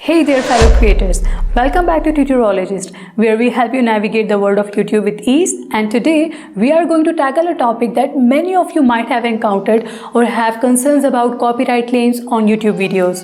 Hey there fellow creators, welcome back to Tutorialogist, where we help you navigate the world of YouTube with ease. And today we are going to tackle a topic that many of you might have encountered or have concerns about: copyright claims on YouTube videos.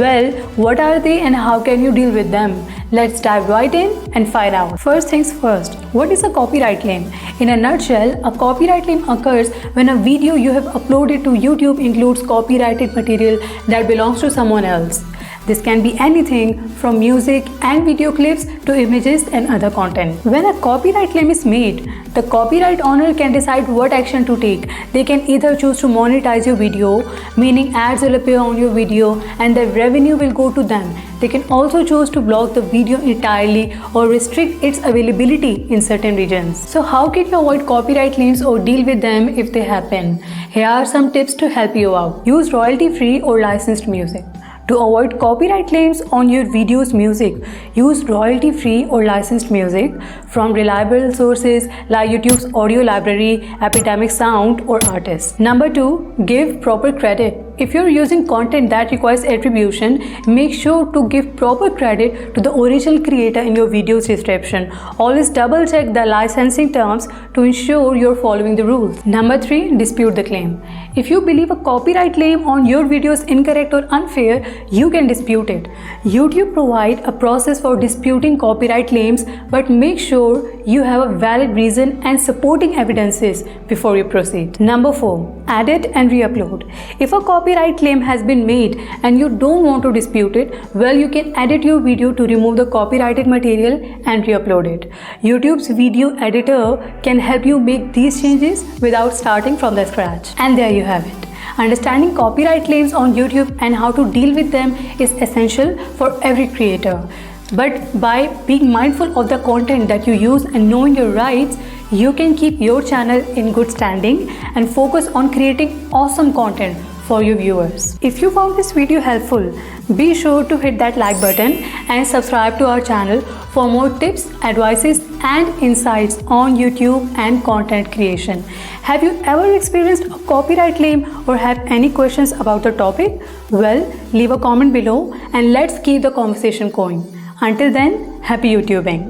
Well, what are they and how can you deal with them? Let's dive right in and find out. First things first, what is a copyright claim? In a nutshell, a copyright claim occurs when a video you have uploaded to YouTube includes copyrighted material that belongs to someone else. This can be anything from music and video clips to images and other content. When a copyright claim is made, the copyright owner can decide what action to take. They can either choose to monetize your video, meaning ads will appear on your video and the revenue will go to them. They can also choose to block the video entirely or restrict its availability in certain regions. So how can you avoid copyright claims or deal with them if they happen? Here are some tips to help you out. Use royalty-free or licensed music. To avoid copyright claims on your video's music, use royalty-free or licensed music from reliable sources like YouTube's audio library, Epidemic Sound, or artists. Number 2, give proper credit. If you're using content that requires attribution, make sure to give proper credit to the original creator in your video's description. Always double check the licensing terms to ensure you're following the rules. Number 3, dispute the claim. If you believe a copyright claim on your video is incorrect or unfair, you can dispute it. YouTube provides a process for disputing copyright claims, but make sure you have a valid reason and supporting evidences before you proceed. Number 4, edit and re-upload. If a copyright claim has been made and you don't want to dispute it, well, you can edit your video to remove the copyrighted material and re-upload it. YouTube's video editor can help you make these changes without starting from the scratch. And there you have it. Understanding copyright claims on YouTube and how to deal with them is essential for every creator. But by being mindful of the content that you use and knowing your rights, you can keep your channel in good standing and focus on creating awesome content for your viewers. If you found this video helpful, be sure to hit that like button and subscribe to our channel for more tips, advices and insights on YouTube and content creation. Have you ever experienced a copyright claim or have any questions about the topic? Well, leave a comment below and let's keep the conversation going. Until then, happy YouTubing.